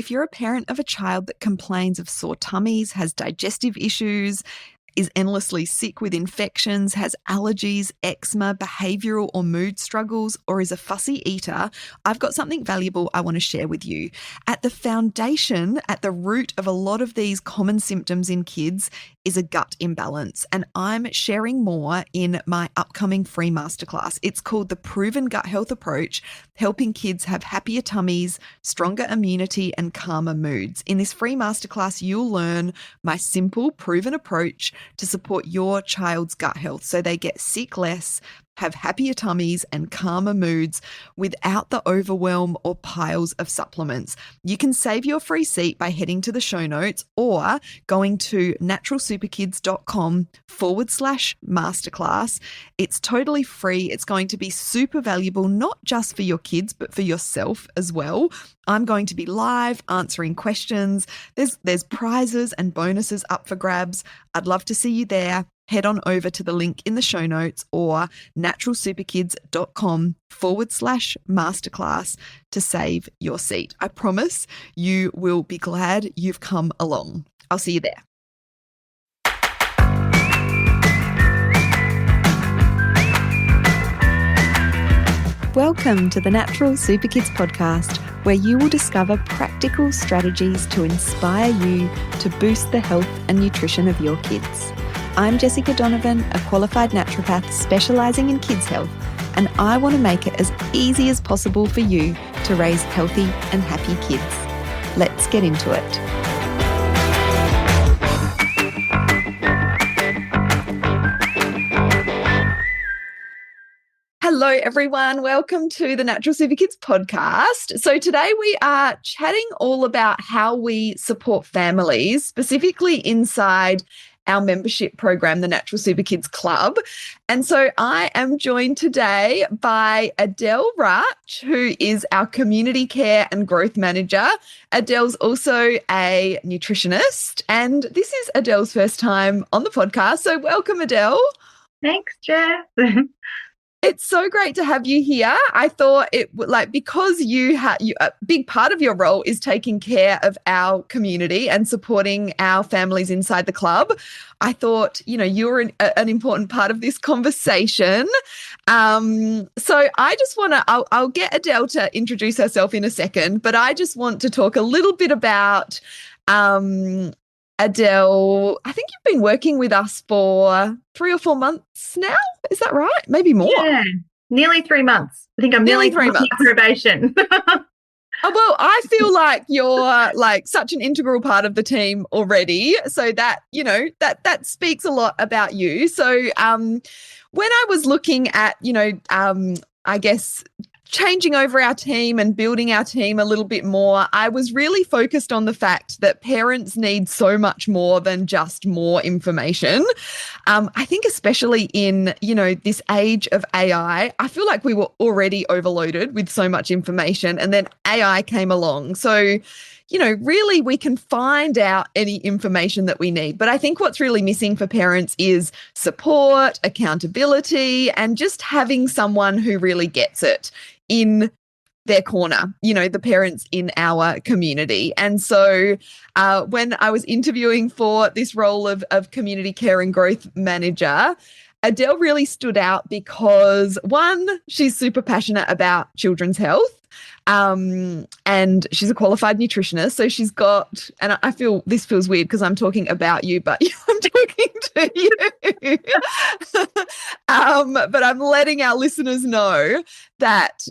if you're a parent of a child that complains of sore tummies, has digestive issues, is endlessly sick with infections, has allergies, eczema, behavioural or mood struggles, or is a fussy eater, I've got something valuable I want to share with you. At the foundation, at the root of a lot of these common symptoms in kids is a gut imbalance, and I'm sharing more in my upcoming free masterclass. It's called the Proven Gut Health Approach, helping kids have happier tummies, stronger immunity, and calmer moods. In this free masterclass, you'll learn my simple, proven approach to support your child's gut health so they get sick less, have happier tummies and calmer moods without the overwhelm or piles of supplements. You can save your free seat by heading to the show notes or going to naturalsuperkids.com/masterclass. It's totally free. It's going to be super valuable, not just for your kids, but for yourself as well. I'm going to be live answering questions. There's prizes and bonuses up for grabs. I'd love to see you there. Head on over to the link in the show notes or naturalsuperkids.com/masterclass to save your seat. I promise you will be glad you've come along. I'll see you there. Welcome to the Natural Super Kids podcast, where you will discover practical strategies to inspire you to boost the health and nutrition of your kids. I'm Jessica Donovan, a qualified naturopath specialising in kids' health, and I want to make it as easy as possible for you to raise healthy and happy kids. Let's get into it. Hello, everyone. Welcome to the Natural Super Kids podcast. So today we are chatting all about how we support families, specifically inside our membership program, the Natural Super Kids Club. And so I am joined today by Adele Rach, who is our community care and growth manager. Adele's also a nutritionist, and this is Adele's first time on the podcast. So welcome, Adele. Thanks, Jess. It's so great to have you here. I thought because a big part of your role is taking care of our community and supporting our families inside the club. I thought, you're an important part of this conversation. So I just want to, I'll get Adele to introduce herself in a second, but I just want to talk a little bit about Adele. I think you've been working with us for 3 or 4 months now. Is that right? Maybe more. Yeah, nearly 3 months. I think I'm nearly 3 months probation. Oh, well, I feel like you're like such an integral part of the team already. So that, that speaks a lot about you. So when I was looking at, I guess, changing over our team and building our team a little bit more, I was really focused on the fact that parents need so much more than just more information. I think especially in, this age of AI, I feel like we were already overloaded with so much information, and then AI came along. So, really we can find out any information that we need. But I think what's really missing for parents is support, accountability, and just having someone who really gets it in their corner, the parents in our community. And so when I was interviewing for this role of community care and growth manager, Adele really stood out because, one, she's super passionate about children's health. And she's a qualified nutritionist. So she's got, and I feel this feels weird because I'm talking about you, but I'm talking to you. But I'm letting our listeners know that,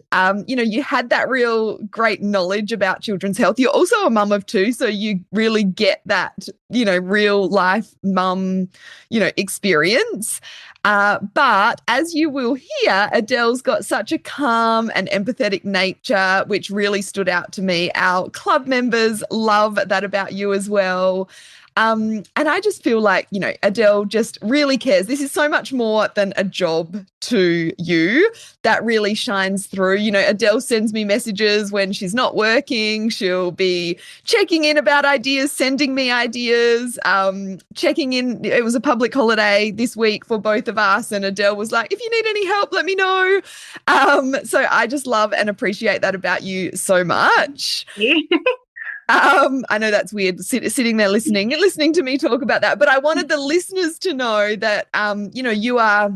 you had that real great knowledge about children's health. You're also a mum of 2, so you really get that, real life mum, experience. But as you will hear, Adele's got such a calm and empathetic nature, which really stood out to me. Our club members love that about you as well. And I just feel like, Adele just really cares. This is so much more than a job to you. That really shines through. Adele sends me messages when she's not working. She'll be checking in about ideas, sending me ideas, checking in. It was a public holiday this week for both of us, and Adele was like, if you need any help, let me know. So I just love and appreciate that about you so much. I know that's weird sitting there listening to me talk about that, but I wanted the listeners to know that, you are,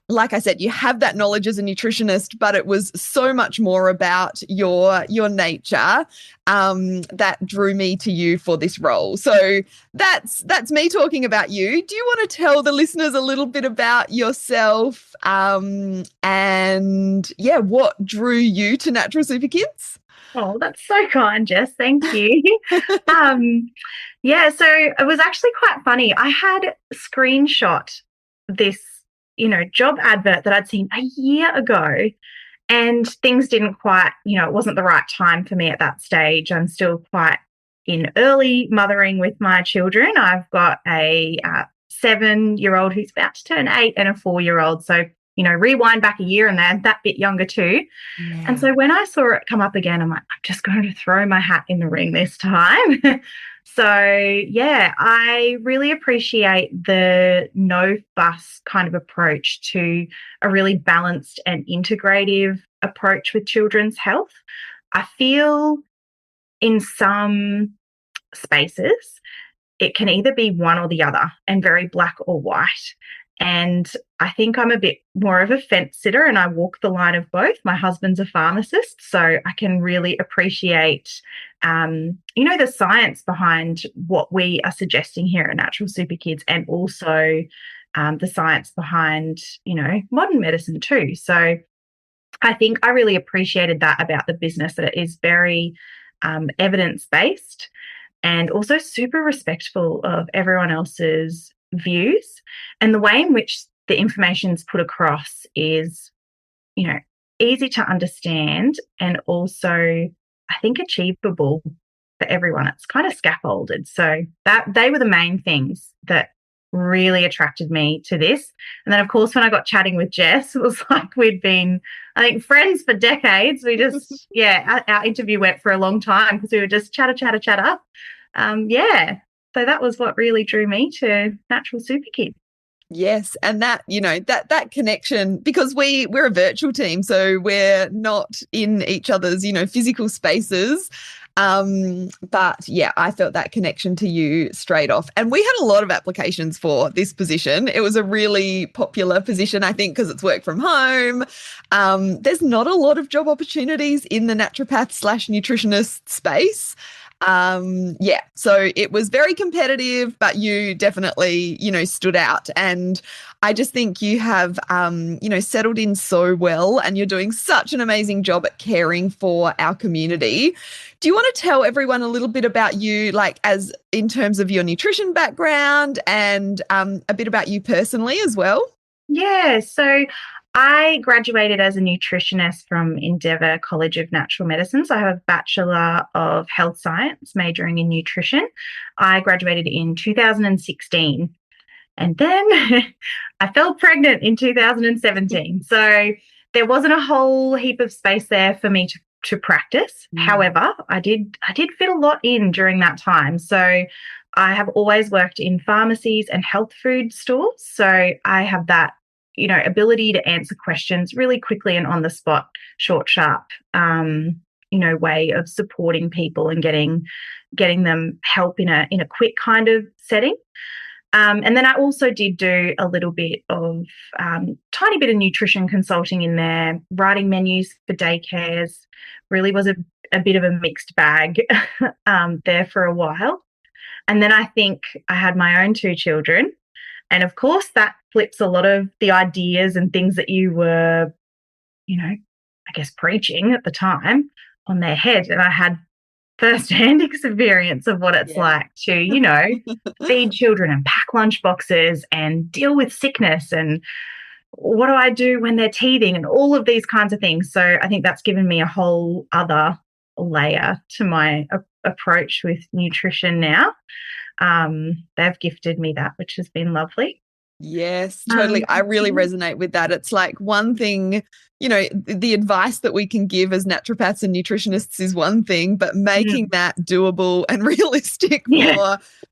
like I said, you have that knowledge as a nutritionist, but it was so much more about your nature that drew me to you for this role. So that's me talking about you. Do you want to tell the listeners a little bit about yourself and what drew you to Natural Super Kids? Oh, that's so kind, Jess. Thank you. So it was actually quite funny. I had screenshot this job advert that I'd seen a year ago, and things didn't quite, it wasn't the right time for me at that stage. I'm still quite in early mothering with my children. I've got a 7-year-old who's about to turn 8 and a 4-year-old. So, rewind back a year and they're that bit younger too. Yeah. And so when I saw it come up again, I'm like, I'm just going to throw my hat in the ring this time. So, I really appreciate the no fuss kind of approach to a really balanced and integrative approach with children's health. I feel in some spaces it can either be one or the other and very black or white. And I think I'm a bit more of a fence sitter and I walk the line of both. My husband's a pharmacist, so I can really appreciate, the science behind what we are suggesting here at Natural Super Kids, and also the science behind, modern medicine too. So I think I really appreciated that about the business, that it is very evidence-based and also super respectful of everyone else's views, and the way in which the information is put across is, easy to understand and also I think achievable for everyone. It's kind of scaffolded. So that they were the main things that really attracted me to this. And then of course when I got chatting with Jess, it was like we'd been, I think, friends for decades. We just our interview went for a long time because we were just chatter. So that was what really drew me to Natural Super Kids. Yes, and that, that connection, because we're a virtual team, so we're not in each other's, physical spaces. But I felt that connection to you straight off. And we had a lot of applications for this position. It was a really popular position, I think, because it's work from home. There's not a lot of job opportunities in the naturopath/nutritionist space. So it was very competitive, but you definitely, stood out. And I just think you have, settled in so well, and you're doing such an amazing job at caring for our community. Do you want to tell everyone a little bit about you, like as in terms of your nutrition background and a bit about you personally as well? Yeah, so I graduated as a nutritionist from Endeavour College of Natural Medicine. So I have a Bachelor of Health Science majoring in nutrition. I graduated in 2016. And then I fell pregnant in 2017. So there wasn't a whole heap of space there for me to practice. However, I did fit a lot in during that time. So I have always worked in pharmacies and health food stores. So I have that ability to answer questions really quickly and on the spot, short, sharp, way of supporting people and getting them help in a quick kind of setting. And then I also did do a little bit of tiny bit of nutrition consulting in there, writing menus for daycares. Really was a bit of a mixed bag there for a while. And then I think I had my own 2 children. And of course, that flips a lot of the ideas and things that you were, preaching at the time on their head. And I had first-hand experience of what it's like to, feed children and pack lunch boxes and deal with sickness and what do I do when they're teething and all of these kinds of things. So I think that's given me a whole other layer to my approach with nutrition now. They've gifted me that, which has been lovely. Yes, totally. I really resonate with that. It's like one thing, the advice that we can give as naturopaths and nutritionists is one thing, but making that doable and realistic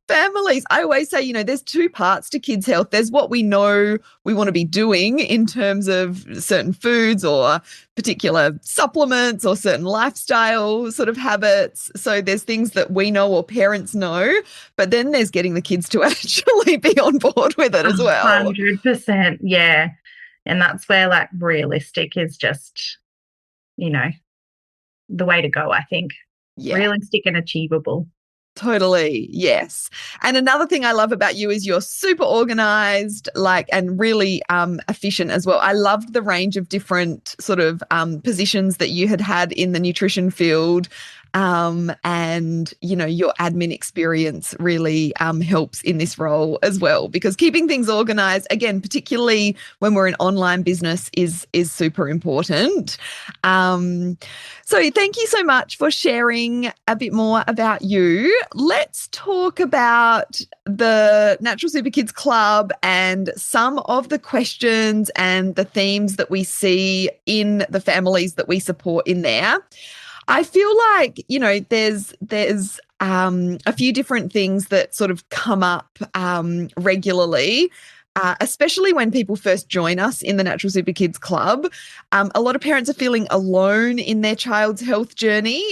families. I always say, there's two parts to kids' health. There's what we know we want to be doing in terms of certain foods or particular supplements or certain lifestyle sort of habits. So there's things that we know or parents know, but then there's getting the kids to actually be on board with it as well. 100%. Yeah. And that's where like realistic is just, the way to go, I think. Yeah. Realistic and achievable. Totally. Yes. And another thing I love about you is you're super organized, and really efficient as well. I loved the range of different sort of positions that you had in the nutrition field. And your admin experience really helps in this role as well, because keeping things organized, again, particularly when we're an online business, is super important. So thank you so much for sharing a bit more about you. Let's talk about the Natural Super Kids Club and some of the questions and the themes that we see in the families that we support in there. I feel like, there's a few different things that sort of come up regularly, especially when people first join us in the Natural Super Kids Club. A lot of parents are feeling alone in their child's health journey.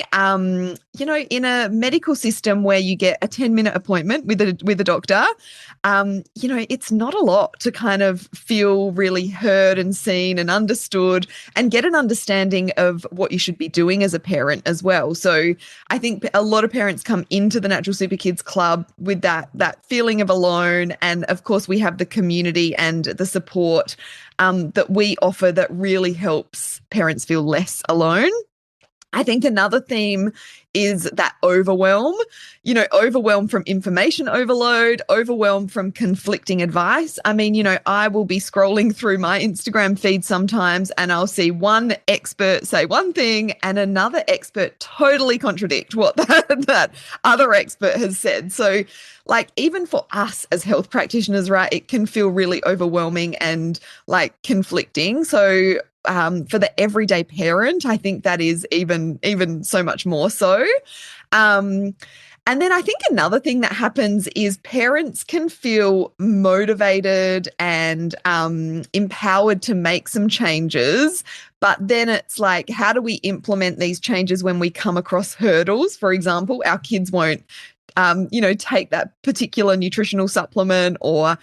In a medical system where you get a 10-minute appointment with a doctor, it's not a lot to kind of feel really heard and seen and understood and get an understanding of what you should be doing as a parent as well. So I think a lot of parents come into the Natural Super Kids Club with that feeling of alone. And of course, we have the community and the support that we offer that really helps parents feel less alone. I think another theme is that overwhelm, overwhelm from information overload, overwhelm from conflicting advice. I mean, I will be scrolling through my Instagram feed sometimes and I'll see one expert say one thing and another expert totally contradict what that other expert has said. So even for us as health practitioners, right, it can feel really overwhelming and conflicting. So for the everyday parent, I think that is even so much more so. And then I think another thing that happens is parents can feel motivated and empowered to make some changes, but then it's how do we implement these changes when we come across hurdles? For example, our kids won't, take that particular nutritional supplement or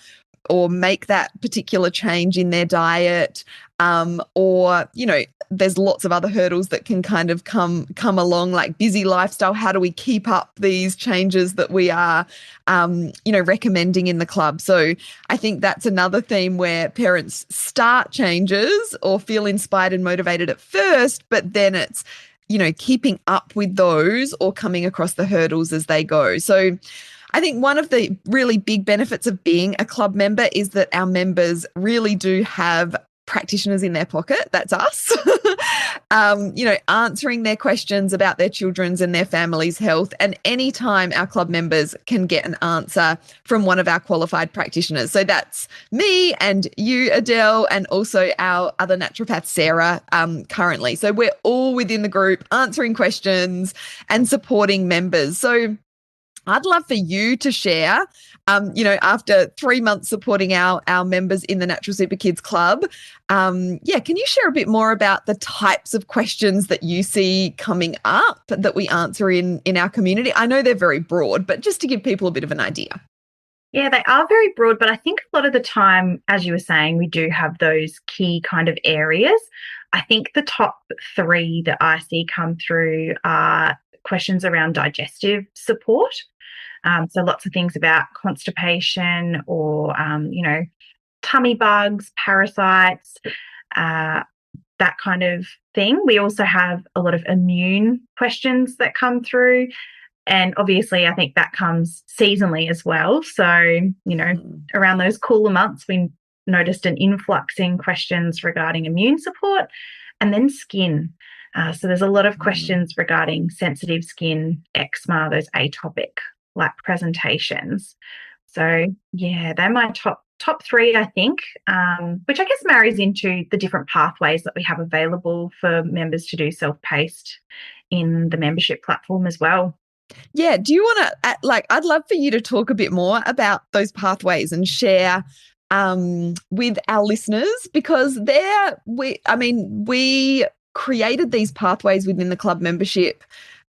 make that particular change in their diet, or there's lots of other hurdles that can kind of come along, like busy lifestyle. How do we keep up these changes that we are recommending in the club? So I think that's another theme where parents start changes or feel inspired and motivated at first, but then it's keeping up with those or coming across the hurdles as they go. So I think one of the really big benefits of being a club member is that our members really do have practitioners in their pocket. That's us, answering their questions about their children's and their family's health. And anytime our club members can get an answer from one of our qualified practitioners. So that's me and you, Adele, and also our other naturopath, Sarah, currently. So we're all within the group answering questions and supporting members. So I'd love for you to share, after 3 months supporting our members in the Natural Super Kids Club, can you share a bit more about the types of questions that you see coming up that we answer in our community? I know they're very broad, but just to give people a bit of an idea. Yeah, they are very broad, but I think a lot of the time, as you were saying, we do have those key kind of areas. I think the top 3 that I see come through are questions around digestive support. So lots of things about constipation or, tummy bugs, parasites, that kind of thing. We also have a lot of immune questions that come through. And obviously, I think that comes seasonally as well. So, around those cooler months, we noticed an influx in questions regarding immune support and then skin. So there's a lot of questions regarding sensitive skin, eczema, those atopic presentations. So they're my top 3, I think, which I guess marries into the different pathways that we have available for members to do self-paced in the membership platform as well. Yeah. Do you want to, I'd love for you to talk a bit more about those pathways and share with our listeners, because we created these pathways within the club membership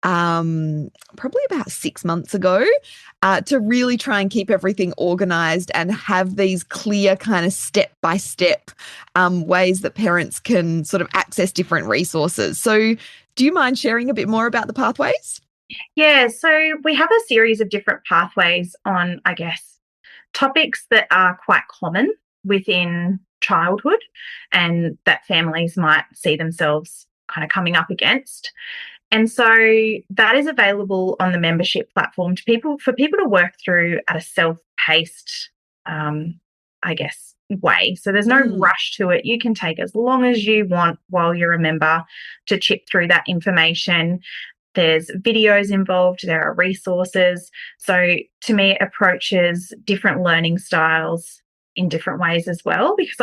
probably about 6 months ago to really try and keep everything organized and have these clear kind of step-by-step ways that parents can sort of access different resources. So do you mind sharing a bit more about the pathways? Yeah, so we have a series of different pathways on, I guess, topics that are quite common within childhood and that families might see themselves kind of coming up against. And so that is available on the membership platform for people to work through at a self-paced, I guess, way. So there's no rush to it. You can take as long as you want while you're a member to chip through that information. There's videos involved, there are resources. So to me, it approaches different learning styles in different ways as well, because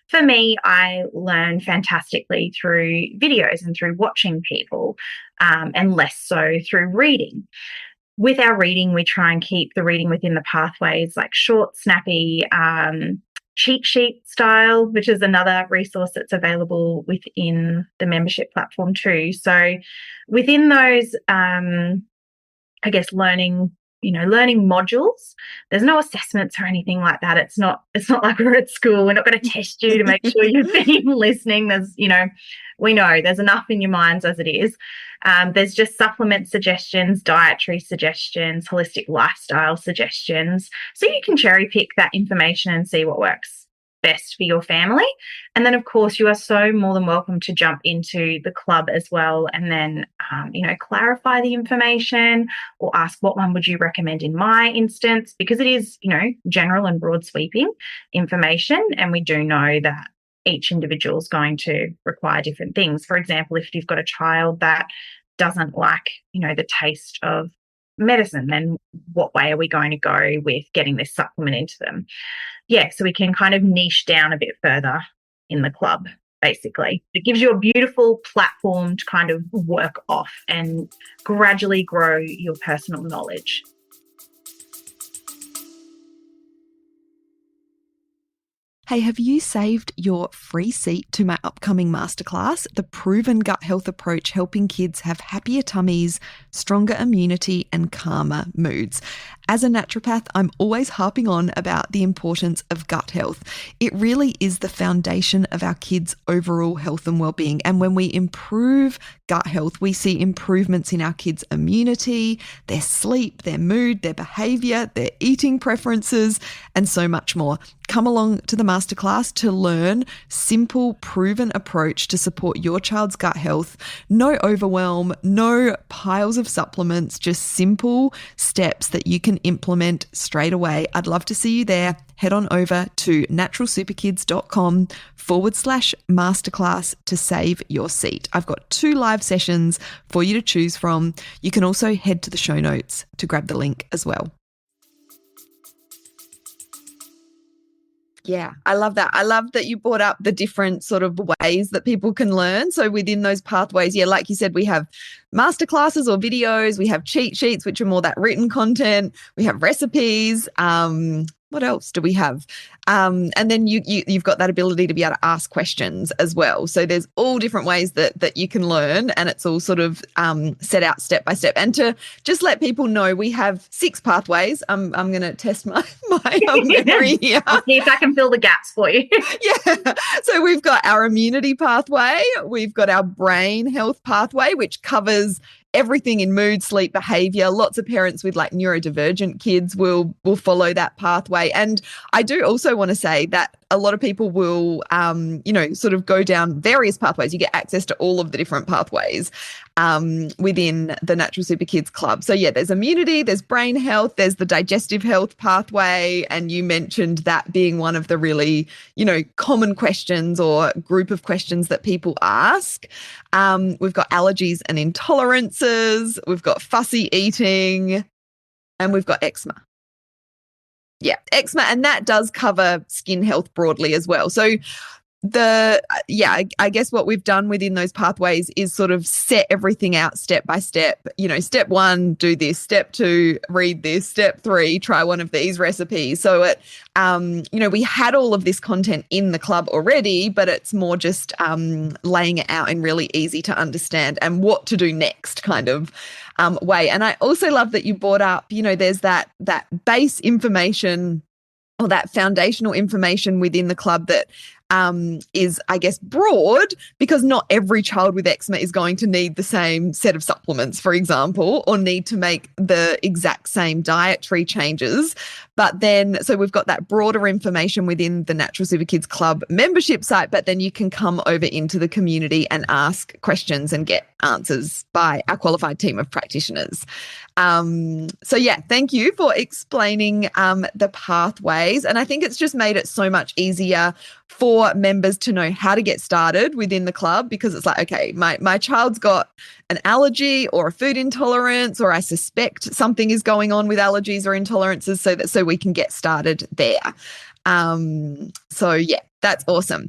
for me, I learn fantastically through videos and through watching people, and less so through reading. With our reading, we try and keep the reading within the pathways, like short, snappy, cheat sheet style, which is another resource that's available within the membership platform too. So within those, I guess, learning modules, there's no assessments or anything like that. It's not like we're at school. We're not going to test you to make sure you've been listening. We know there's enough in your minds as it is. There's just supplement suggestions, dietary suggestions, holistic lifestyle suggestions. So you can cherry pick that information and see what works best for your family. And then, of course, you are so more than welcome to jump into the club as well and then, clarify the information or ask what one would you recommend in my instance, because it is, general and broad sweeping information. And we do know that each individual is going to require different things. For example, if you've got a child that doesn't like, the taste of medicine, then what way are we going to go with getting this supplement into them? Yeah, so we can kind of niche down a bit further in the club, basically. It gives you a beautiful platform to kind of work off and gradually grow your personal knowledge. Hey, have you saved your free seat to my upcoming masterclass, The Proven Gut Health Approach, helping kids have happier tummies, stronger immunity, and calmer moods? As a naturopath, I'm always harping on about the importance of gut health. It really is the foundation of our kids' overall health and well-being. And when we improve gut health, we see improvements in our kids' immunity, their sleep, their mood, their behavior, their eating preferences, and so much more. Come along to the masterclass to learn simple, proven approach to support your child's gut health. No overwhelm, no piles of supplements, just simple steps that you can implement straight away. I'd love to see you there. Head on over to naturalsuperkids.com/masterclass to save your seat. I've got 2 live sessions for you to choose from. You can also head to the show notes to grab the link as well. Yeah, I love that. I love that you brought up the different sort of ways that people can learn. So within those pathways, yeah, like you said, we have masterclasses or videos, we have cheat sheets, which are more that written content, we have recipes. What else do we have? And then you've got that ability to be able to ask questions as well. So there's all different ways that you can learn, and it's all sort of set out step by step. And to just let people know, we have 6 pathways. I'm going to test my memory here. I'll see if I can fill the gaps for you. Yeah. So we've got our immunity pathway. We've got our brain health pathway, which covers everything in mood, sleep, behavior. Lots of parents with like neurodivergent kids will follow that pathway. And I do also want to say that a lot of people will, sort of go down various pathways. You get access to all of the different pathways within the Natural Super Kids Club. So yeah, there's immunity, there's brain health, there's the digestive health pathway. And you mentioned that being one of the really, common questions or group of questions that people ask. We've got allergies and intolerances. We've got fussy eating, and we've got eczema. Yeah, eczema, and that does cover skin health broadly as well. So I guess what we've done within those pathways is sort of set everything out step by step. Step 1, do this. Step 2, read this. Step 3, try one of these recipes. So we had all of this content in the club already, but it's more just laying it out in really easy to understand and what to do next kind of way. And I also love that you brought up, there's that base information or that foundational information within the club that is, I guess, broad, because not every child with eczema is going to need the same set of supplements, for example, or need to make the exact same dietary changes. But then, so we've got that broader information within the Natural Super Kids Club membership site, but then you can come over into the community and ask questions and get answers by our qualified team of practitioners. Thank you for explaining the pathways. And I think it's just made it so much easier for members to know how to get started within the club, because it's like, okay, my child's got an allergy or a food intolerance, or I suspect something is going on with allergies or intolerances, so we can get started there. That's awesome.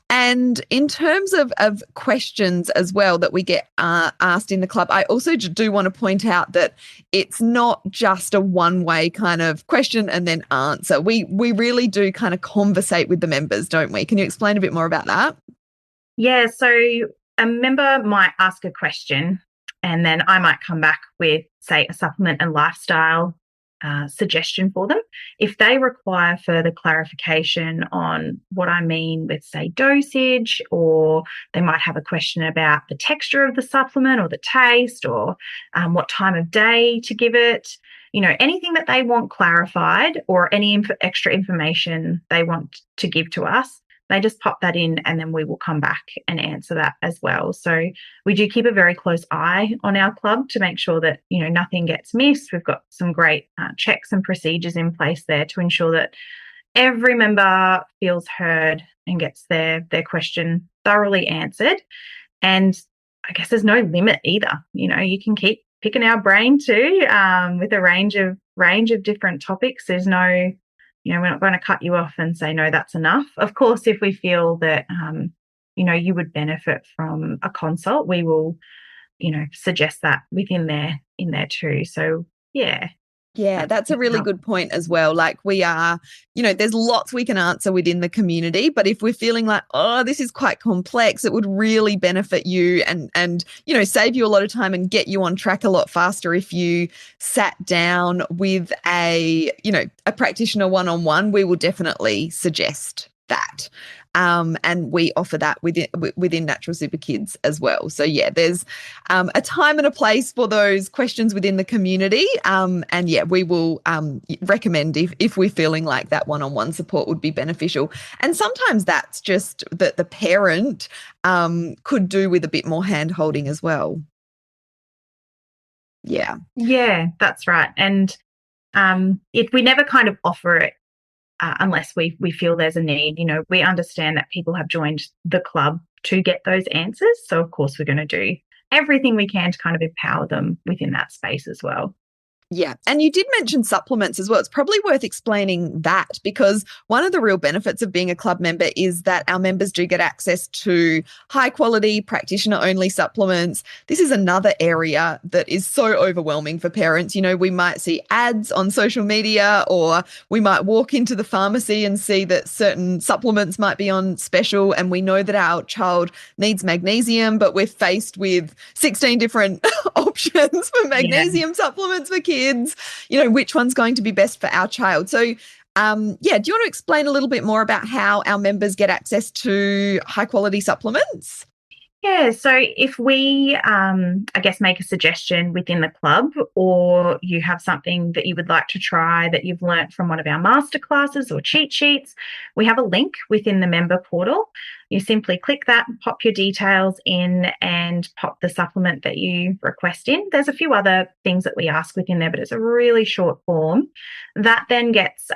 And in terms of questions as well that we get asked in the club, I also do want to point out that it's not just a one-way kind of question and then answer. We really do kind of conversate with the members, don't we? Can you explain a bit more about that? Yeah, so a member might ask a question and then I might come back with, say, a supplement and lifestyle suggestion for them. If they require further clarification on what I mean with, say, dosage, or they might have a question about the texture of the supplement or the taste, or what time of day to give it, anything that they want clarified, or any extra information they want to give to us, they just pop that in and then we will come back and answer that as well. So we do keep a very close eye on our club to make sure that, nothing gets missed. We've got some great checks and procedures in place there to ensure that every member feels heard and gets their question thoroughly answered. And I guess there's no limit either. You can keep picking our brain too, with a range of different topics. There's no, we're not going to cut you off and say, no, that's enough. Of course, if we feel that, you would benefit from a consult, we will, suggest that in there too. So, yeah. Yeah, that's a really good point as well. Like, we are, there's lots we can answer within the community, but if we're feeling like, oh, this is quite complex, it would really benefit you and save you a lot of time and get you on track a lot faster if you sat down with a practitioner one-on-one. We will definitely suggest that. And we offer that within Natural Super Kids as well. So yeah, there's a time and a place for those questions within the community. We will recommend if we're feeling like that one-on-one support would be beneficial. And sometimes that's just that the parent could do with a bit more hand-holding as well. Yeah. Yeah, that's right. And if we never kind of offer it, unless we feel there's a need. We understand that people have joined the club to get those answers. So, of course, we're going to do everything we can to kind of empower them within that space as well. Yeah. And you did mention supplements as well. It's probably worth explaining that, because one of the real benefits of being a club member is that our members do get access to high quality practitioner only supplements. This is another area that is so overwhelming for parents. We might see ads on social media, or we might walk into the pharmacy and see that certain supplements might be on special. And we know that our child needs magnesium, but we're faced with 16 different options for magnesium supplements for kids. Which one's going to be best for our child. So, do you want to explain a little bit more about how our members get access to high quality supplements? Yeah, so if we, make a suggestion within the club, or you have something that you would like to try that you've learnt from one of our masterclasses or cheat sheets, we have a link within the member portal. You simply click that, pop your details in, and pop the supplement that you request in. There's a few other things that we ask within there, but it's a really short form. That then gets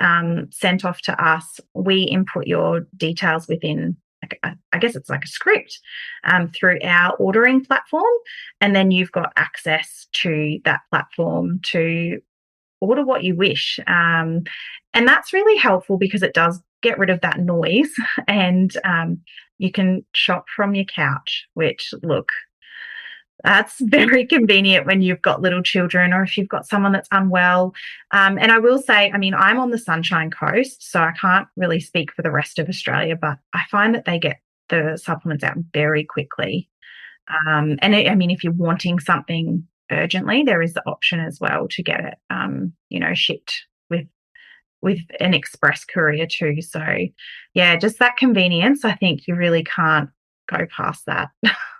sent off to us. We input your details within, I guess it's like a script, through our ordering platform, and then you've got access to that platform to order what you wish. And that's really helpful because it does get rid of that noise and You can shop from your couch, which, look, that's very convenient when you've got little children or if you've got someone that's unwell. And I will say, I mean, I'm on the Sunshine Coast, so I can't really speak for the rest of Australia, but I find that they get the supplements out very quickly. I mean, if you're wanting something urgently, there is the option as well to get it, shipped with an express courier too. So, yeah, just that convenience. I think you really can't go past that.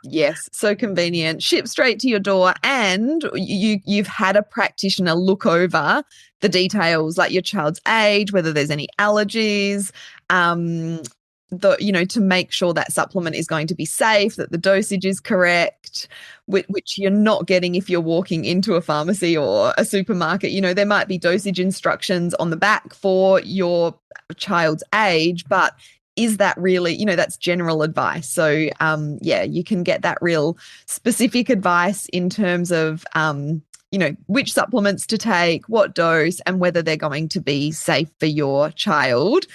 Yes, so convenient. Ship straight to your door, and you've had a practitioner look over the details, like your child's age, whether there's any allergies, to make sure that supplement is going to be safe, that the dosage is correct, which you're not getting if you're walking into a pharmacy or a supermarket. There might be dosage instructions on the back for your child's age, but is that really, that's general advice. So, you can get that real specific advice in terms of, which supplements to take, what dose, and whether they're going to be safe for your child.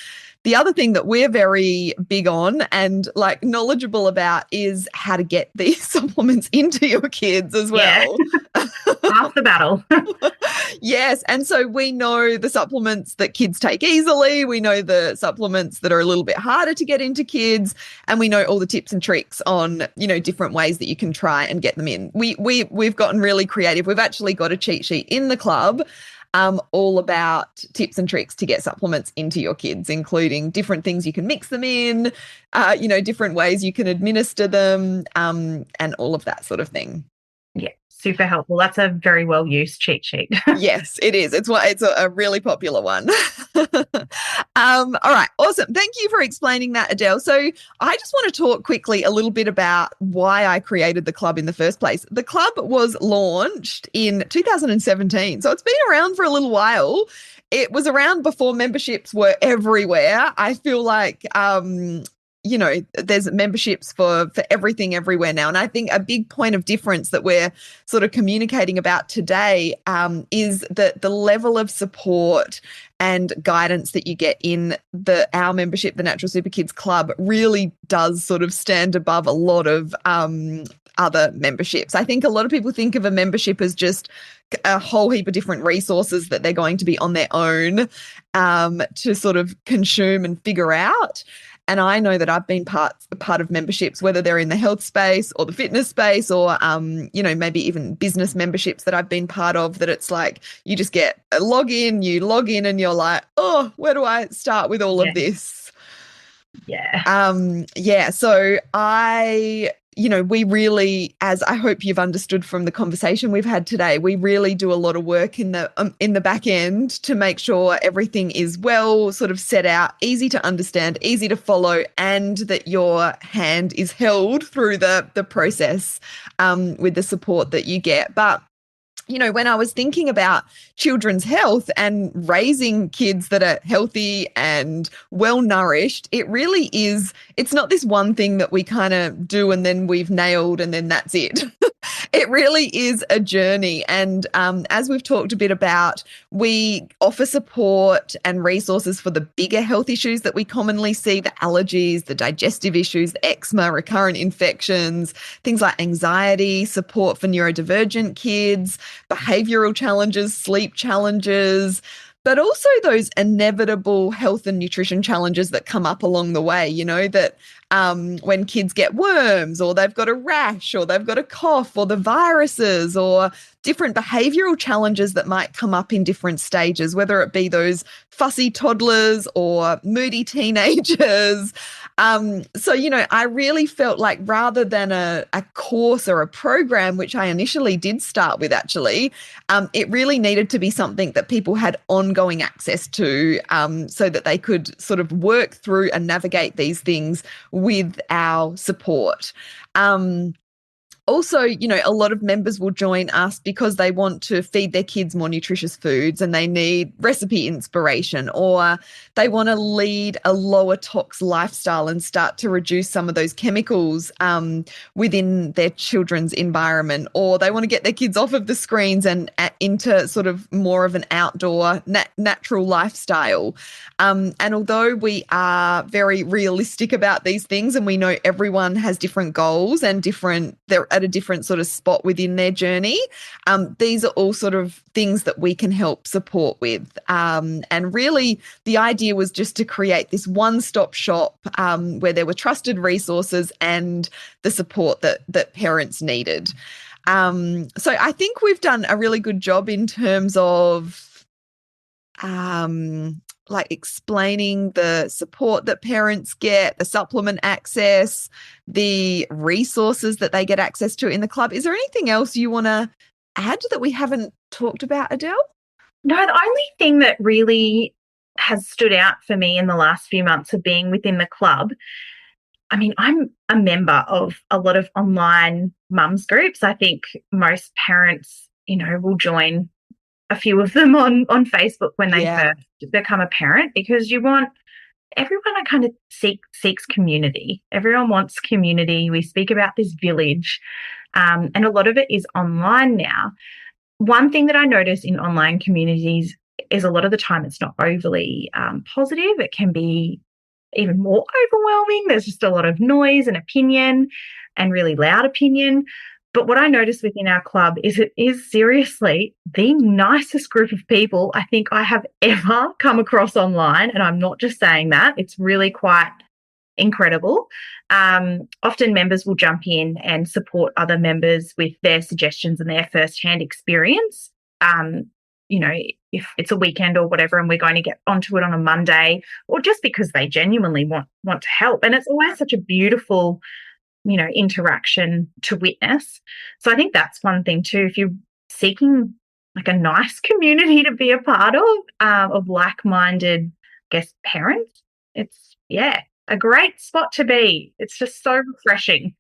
The other thing that we're very big on and knowledgeable about is how to get these supplements into your kids as well. Yeah. Half the battle. Yes. And so we know the supplements that kids take easily. We know the supplements that are a little bit harder to get into kids. And we know all the tips and tricks on, different ways that you can try and get them in. We've gotten really creative. We've actually got a cheat sheet in the club all about tips and tricks to get supplements into your kids, including different things you can mix them in, different ways you can administer them, and all of that sort of thing. Yeah, super helpful. That's a very well used cheat sheet. Yes, it is. It's a really popular one. All right, awesome. Thank you for explaining that, Adele. So I just want to talk quickly a little bit about why I created the club in the first place. The club was launched in 2017, so it's been around for a little while. It was around before memberships were everywhere. I feel like there's memberships for everything everywhere now. And I think a big point of difference that we're sort of communicating about today is that the level of support and guidance that you get in our membership, the Natural Super Kids Club, really does sort of stand above a lot of other memberships. I think a lot of people think of a membership as just a whole heap of different resources that they're going to be on their own to sort of consume and figure out. And I know that I've been part of memberships, whether they're in the health space or the fitness space or, maybe even business memberships that I've been part of, that it's like you just get a login, you log in and you're like, oh, where do I start with all of this? Yeah. So we really, as I hope you've understood from the conversation we've had today, we really do a lot of work in the back end to make sure everything is well sort of set out, easy to understand, easy to follow, and that your hand is held through the process with the support that you get. But when I was thinking about children's health and raising kids that are healthy and well-nourished, it really is, it's not this one thing that we kind of do and then we've nailed and then that's it. It really is a journey. And as we've talked a bit about, we offer support and resources for the bigger health issues that we commonly see, the allergies, the digestive issues, the eczema, recurrent infections, things like anxiety, support for neurodivergent kids, behavioral challenges, sleep challenges, but also those inevitable health and nutrition challenges that come up along the way, that when kids get worms or they've got a rash or they've got a cough or the viruses or different behavioral challenges that might come up in different stages, whether it be those fussy toddlers or moody teenagers. I really felt like rather than a course or a program, which I initially did start with actually, it really needed to be something that people had ongoing access to so that they could sort of work through and navigate these things with our support. Also, you know, a lot of members will join us because they want to feed their kids more nutritious foods and they need recipe inspiration, or they want to lead a lower tox lifestyle and start to reduce some of those chemicals within their children's environment, or they want to get their kids off of the screens and into sort of more of an outdoor natural lifestyle. And although we are very realistic about these things and we know everyone has different goals and they're at a different sort of spot within their journey, these are all sort of things that we can help support with. And really the idea was just to create this one-stop shop where there were trusted resources and the support that parents needed. So I think we've done a really good job in terms of like explaining the support that parents get, the supplement access, the resources that they get access to in the club. Is there anything else you want to add that we haven't talked about, Adele? No, the only thing that really has stood out for me in the last few months of being within the club, I mean, I'm a member of a lot of online mums groups. I think most parents, you know, will join a few of them on Facebook when they first become a parent, because everyone kind of seeks community. Everyone wants community. We speak about this village, and a lot of it is online now. One thing that I notice in online communities is a lot of the time it's not overly positive. It can be even more overwhelming. There's just a lot of noise and opinion and really loud opinion. But what I notice within our club is it is seriously the nicest group of people I think I have ever come across online. And I'm not just saying that. It's really quite incredible. Often members will jump in and support other members with their suggestions and their firsthand experience. You know, if it's a weekend or whatever and we're going to get onto it on a Monday, or just because they genuinely want to help. And it's always such a beautiful, you know, interaction to witness. So I think that's one thing too. If you're seeking like a nice community to be a part of like-minded, I guess, parents, it's a great spot to be. It's just so refreshing.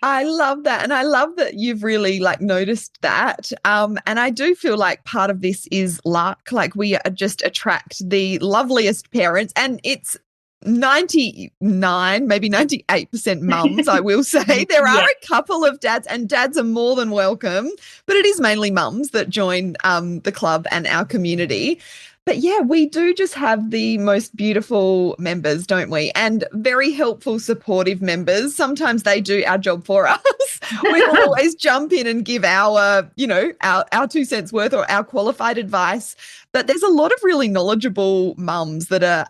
I love that. And I love that you've really like noticed that. And I do feel like part of this is luck. Like we just attract the loveliest parents, and it's 99, maybe 98% mums, I will say. There are a couple of dads, and dads are more than welcome, but it is mainly mums that join the club and our community. But yeah, we do just have the most beautiful members, don't we? And very helpful, supportive members. Sometimes they do our job for us. We will always jump in and give our 2 cents worth or our qualified advice. But there's a lot of really knowledgeable mums that are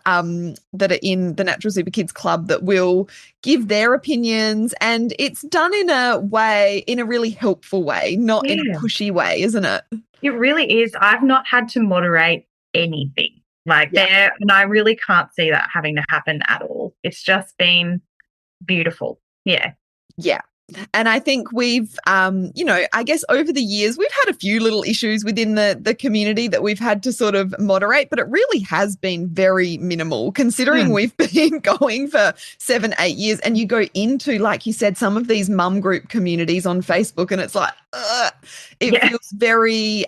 in the Natural Super Kids Club that will give their opinions, and it's done in a really helpful way, not in a pushy way, isn't it? It really is. I've not had to moderate anything there, and I really can't see that having to happen at all. It's just been beautiful. Yeah. And I think we've, I guess over the years, we've had a few little issues within the community that we've had to sort of moderate, but it really has been very minimal considering we've been going for 7-8 years. And you go into, like you said, some of these mum group communities on Facebook, and it's like, it feels very,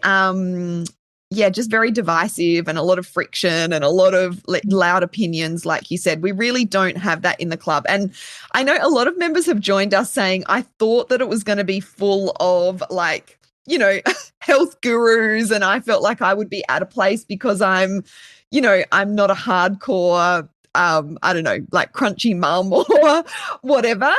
just very divisive and a lot of friction and a lot of loud opinions, like you said. We really don't have that in the club. And I know a lot of members have joined us saying, I thought that it was going to be full of health gurus, and I felt like I would be out of place because I'm not a hardcore, like crunchy mum or whatever.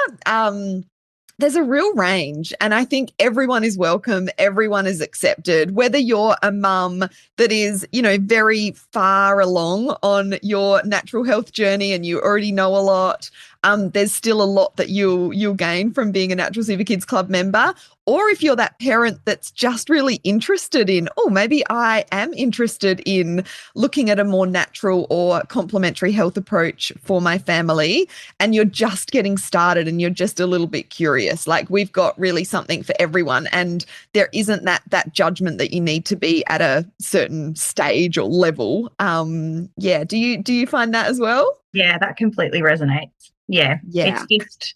There's a real range, and I think everyone is welcome. Everyone is accepted, whether you're a mum that is, very far along on your natural health journey and you already know a lot. There's still a lot that you'll gain from being a Natural Super Kids Club member. Or if you're that parent that's just really interested in, maybe I am interested in looking at a more natural or complementary health approach for my family, and you're just getting started and you're just a little bit curious. Like, we've got really something for everyone, and there isn't that judgment that you need to be at a certain stage or level. Do you find that as well? Yeah, that completely resonates. Yeah. It's just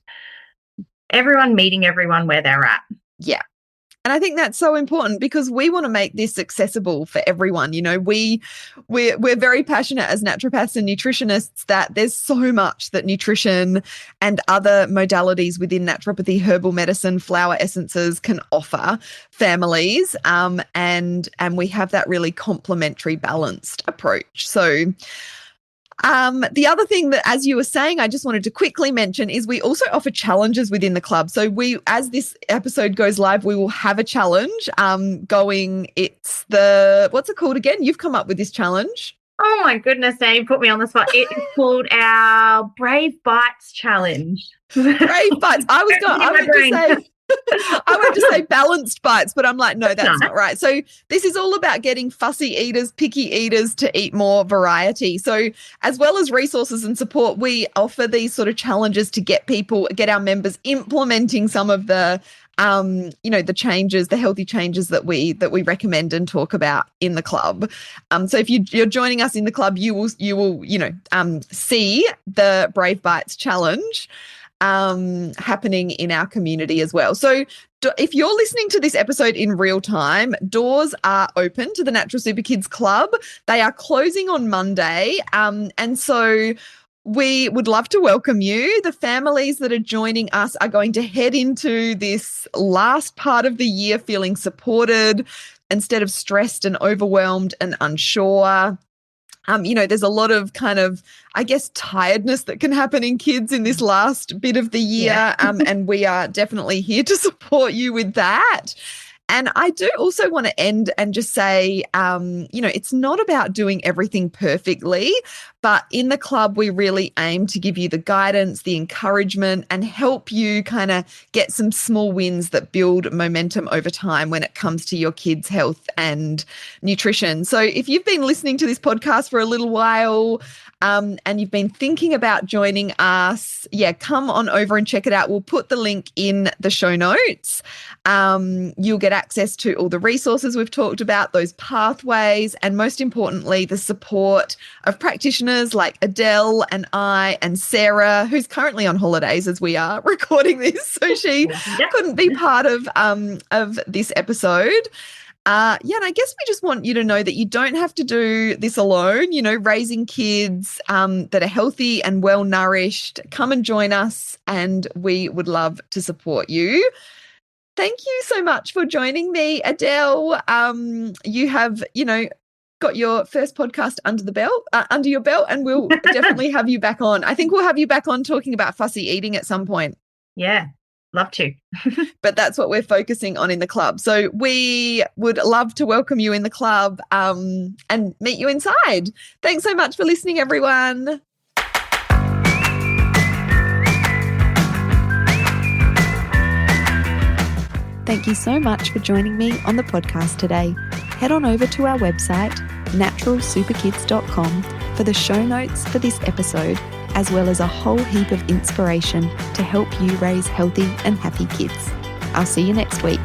everyone meeting everyone where they're at. Yeah. And I think that's so important because we want to make this accessible for everyone. You know, we're very passionate as naturopaths and nutritionists that there's so much that nutrition and other modalities within naturopathy, herbal medicine, flower essences can offer families. And we have that really complementary, balanced approach. So the other thing that, as you were saying, I just wanted to quickly mention is we also offer challenges within the club. So as this episode goes live, we will have a challenge going. It's what's it called again? You've come up with this challenge. Oh my goodness, now you put me on the spot. It is called our Brave Bites Challenge. Brave Bites. I went to say balanced bites, but I'm like, no, that's not right. So this is all about getting fussy eaters, picky eaters to eat more variety. So as well as resources and support, we offer these sort of challenges to get our members implementing some of the the changes, the healthy changes that we recommend and talk about in the club. So if you're joining us in the club, you will see the Brave Bites Challenge happening in our community as well. So if you're listening to this episode in real time, doors are open to the Natural Super Kids Club. They are closing on Monday. And so we would love to welcome you. The families that are joining us are going to head into this last part of the year feeling supported instead of stressed and overwhelmed and unsure. There's a lot of kind of, I guess, tiredness that can happen in kids in this last bit of the year. Yeah. And we are definitely here to support you with that. And I do also want to end and just say, it's not about doing everything perfectly, but in the club, we really aim to give you the guidance, the encouragement, and help you kind of get some small wins that build momentum over time when it comes to your kids' health and nutrition. So if you've been listening to this podcast for a little while, and you've been thinking about joining us, come on over and check it out. We'll put the link in the show notes. You'll get access to all the resources we've talked about, those pathways, and most importantly, the support of practitioners like Adele and I and Sarah, who's currently on holidays as we are recording this, so she couldn't be part of this episode. And I guess we just want you to know that you don't have to do this alone. Raising kids that are healthy and well nourished. Come and join us, and we would love to support you. Thank you so much for joining me, Adele. You have, got your first podcast under your belt, and we'll definitely have you back on. I think we'll have you back on talking about fussy eating at some point. Yeah. Love to. But that's what we're focusing on in the club. So we would love to welcome you in the club and meet you inside. Thanks so much for listening, everyone. Thank you so much for joining me on the podcast today. Head on over to our website, naturalsuperkids.com, for the show notes for this episode, as well as a whole heap of inspiration to help you raise healthy and happy kids. I'll see you next week.